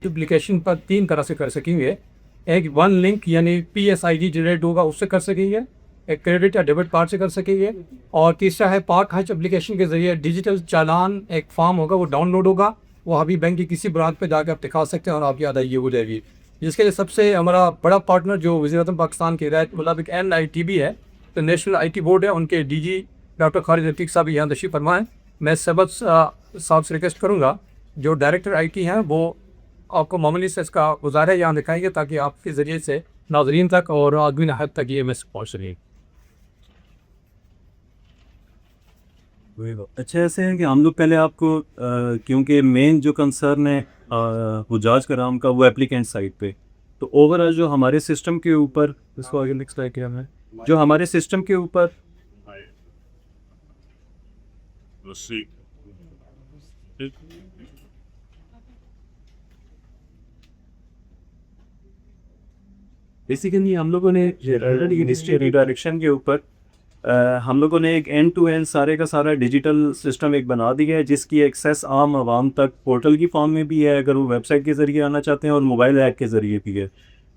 Application पर 3 तरह से कर सकेंगे। एक वन लिंक यानी PSID जनरेट होगा, उससे कर सकेंगे। एक क्रेडिट या डेबिट कार्ड से कर सकेंगे। और तीसरा है पाक हज एप्लीकेशन के ज़रिए डिजिटल चालान एक फॉर्म होगा, वो डाउनलोड होगा, वो अभी बैंक की किसी ब्रांच पे जाकर आप दिखा सकते हैं और आपकी अदायगी हो जाएगी। जिसके लिए सबसे हमारा बड़ा पार्टनर जो वज़ीर-ए-आज़म पाकिस्तान की हिदायत के मुताबिक NITB है, तो नेशनल IT बोर्ड है, उनके DG डॉक्टर खालिद रफ़ीक साहब यहाँ तशरीफ़ फरमा है। मैं सबक साहब से रिक्वेस्ट करूँगा, जो डायरेक्टर IT हैं वो आपको मामूली से इसका गुज़ारा यहाँ दिखाएंगे ताकि आपके ज़रिए से नाज़रीन तक और आदमी हद तक ये मैसेज पहुँच सके। अच्छा, ऐसे है कि हम लोग पहले आपको क्योंकि मेन जो कंसर्न है हुजाज कराम का वो एप्लीकेंट साइड पे, तो ओवरऑल जो हमारे सिस्टम के ऊपर इसको आगे नेक्स्ट है क्या है जो हमारे सिस्टम के ऊपर बेसिकली हम लोगों ने हिस्ट्री रिडायरेक्शन के ऊपर हम लोगों ने एक एंड टू एंड सारे का सारा डिजिटल सिस्टम एक बना दिया है, जिसकी एक्सेस आम आवाम तक पोर्टल की फॉर्म में भी है, अगर वो वेबसाइट के ज़रिए आना चाहते हैं, और मोबाइल ऐप के ज़रिए भी है।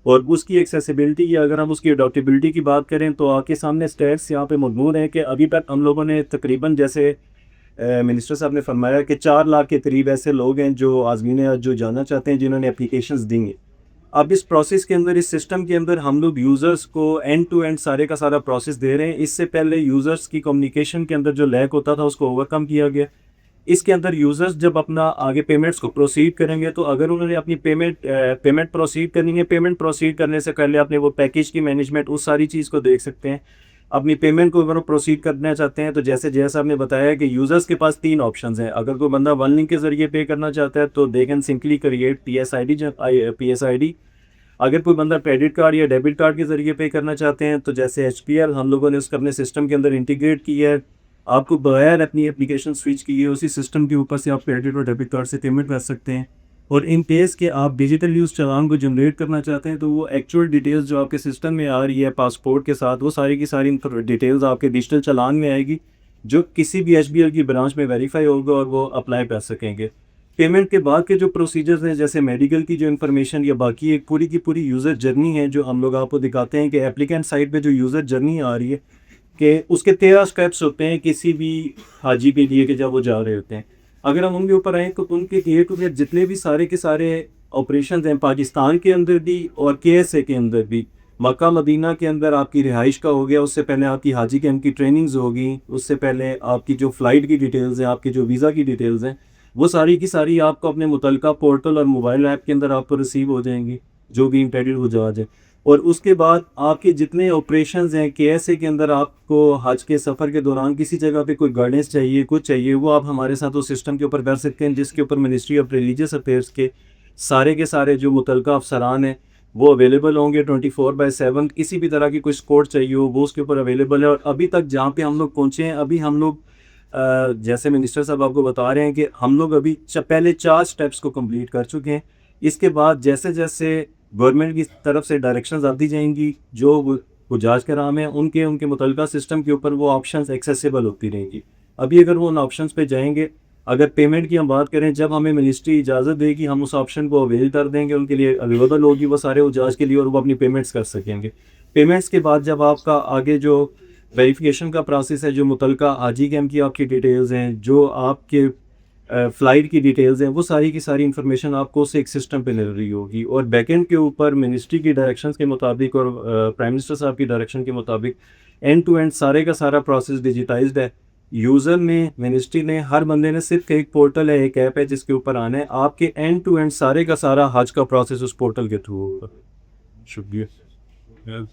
और उसकी एक्सेसिबिलिटी या अगर हम उसकी अडॉप्टेबिलिटी की बात करें तो आपके सामने स्टैट्स यहाँ पे मौजूद हैं कि अभी तक हम लोगों ने तकरीबन, जैसे मिनिस्टर साहब ने फरमाया कि 4 लाख के करीब ऐसे लोग हैं जो आज़मीन हज जो जाना चाहते हैं, जिन्होंने एप्लीकेशंस दी हैं। अब इस प्रोसेस के अंदर, इस सिस्टम के अंदर हम लोग यूज़र्स को एंड टू एंड सारे का सारा प्रोसेस दे रहे हैं। इससे पहले यूज़र्स की कम्युनिकेशन के अंदर जो लैक होता था उसको ओवरकम किया गया। इसके अंदर यूज़र्स जब अपना आगे पेमेंट्स को प्रोसीड करेंगे, तो अगर उन्होंने अपनी पेमेंट प्रोसीड करनी है, पेमेंट प्रोसीड करने से पहले अपने वो पैकेज की मैनेजमेंट, उस सारी चीज़ को देख सकते हैं। अपनी पेमेंट को अगर वो प्रोसीड करना चाहते हैं, तो जैसा आपने बताया कि यूज़र्स के पास 3 ऑप्शंस हैं। अगर कोई बंदा वन लिंक के ज़रिए पे करना चाहता है तो they can simply create PSID। अगर कोई बंदा क्रेडिट कार्ड या डेबिट कार्ड के ज़रिए पे करना चाहते हैं, तो जैसे HPL हम लोगों ने उसको अपने सिस्टम के अंदर इंटीग्रेट किया है। आपको बगैर अपनी एप्लीकेशन स्विच किए उसी सिस्टम के ऊपर से आप क्रेडिट और डेबिट कार्ड से पेमेंट कर सकते हैं। और इन केस के आप डिजिटल यूज़ चालान को जनरेट करना चाहते हैं, तो वो एक्चुअल डिटेल्स जो आपके सिस्टम में आ रही है पासपोर्ट के साथ, वो सारी की सारी डिटेल्स आपके डिजिटल चालान में आएगी, जो किसी भी HBL की ब्रांच में वेरीफाई होगा और वो अप्लाई कर सकेंगे। पेमेंट के बाद के जो प्रोसीजर्स हैं, जैसे मेडिकल की जो इन्फॉर्मेशन या बाकी एक पूरी की पूरी यूज़र जर्नी है, जो हम लोग आपको दिखाते हैं कि एप्लीकेंट साइड पे जो यूज़र जर्नी आ रही है, कि उसके 13 स्टेप्स होते हैं किसी भी हाजी के लिए कि जब वो जा रहे होते हैं। अगर हम उनके ऊपर आएँ तो उनके A to Z जितने भी सारे के सारे ऑपरेशन हैं, पाकिस्तान के अंदर भी और KSA के अंदर भी, मक्का मदीना के अंदर आपकी रिहाइश का हो गया, उससे पहले आपकी हाजी कैंप की ट्रेनिंग्स होगी, उससे पहले आपकी जो फ़्लाइट की डिटेल्स हैं, आपकी जो वीज़ा की डिटेल्स हैं, वो सारी की सारी आपको अपने मुतलका पोर्टल और मोबाइल ऐप के अंदर आपको रिसीव हो जाएंगी, जो भी इंटेंडेड हुजाज है। और उसके बाद आपके जितने ऑपरेशंस हैं KSA के अंदर, आपको हज के सफ़र के दौरान किसी जगह पे कोई गाइडेंस चाहिए, कुछ चाहिए, वो आप हमारे साथ उस सिस्टम के ऊपर कर सकते हैं, जिसके ऊपर मिनिस्ट्री ऑफ रिलीजियस अफेयर्स के सारे जो मुतलका अफसरान हैं वो अवेलेबल होंगे 24/7। किसी भी तरह की कोई सपोर्ट चाहिए हो वो उसके ऊपर अवेलेबल है। और अभी तक जहाँ पे हम लोग पहुँचे हैं, अभी हम लोग जैसे मिनिस्टर साहब आपको बता रहे हैं कि हम लोग अभी पहले 4 स्टेप्स को कंप्लीट कर चुके हैं। इसके बाद जैसे जैसे गवर्नमेंट की तरफ से डायरेक्शंस आती जाएंगी, जो हुजाज कराम हैं उनके मुतलका सिस्टम के ऊपर वो ऑप्शंस एक्सेसिबल होती रहेंगी। अभी अगर वो उन ऑप्शंस पे जाएंगे, अगर पेमेंट की हम बात करें, जब हमें मिनिस्ट्री इजाज़त देगी हम उस ऑप्शन को अवेल कर देंगे, उनके लिए अवेलेबल होगी वो सारे हुजाज के लिए, और वो अपनी पेमेंट्स कर सकेंगे। पेमेंट्स के बाद जब आपका आगे जो वेरिफिकेशन का प्रोसेस है, जो मुतलका हाजी कैंप की आपकी डिटेल्स हैं, जो आपके फ़्लाइट की डिटेल्स हैं, वो सारी की सारी इन्फॉर्मेशन आपको उस एक सिस्टम पे मिल रही होगी। और बैकएंड के ऊपर मिनिस्ट्री की डायरेक्शंस के मुताबिक और प्राइम मिनिस्टर साहब की डायरेक्शन के मुताबिक एंड टू एंड सारे का सारा प्रोसेस डिजिटाइज्ड है। यूज़र ने, मिनिस्ट्री ने, हर बंदे ने सिर्फ एक पोर्टल है, एक ऐप है जिसके ऊपर आना है, आपके एंड टू एंड सारे का सारा हज का प्रोसेस उस पोर्टल के थ्रू होगा। शुक्रिया।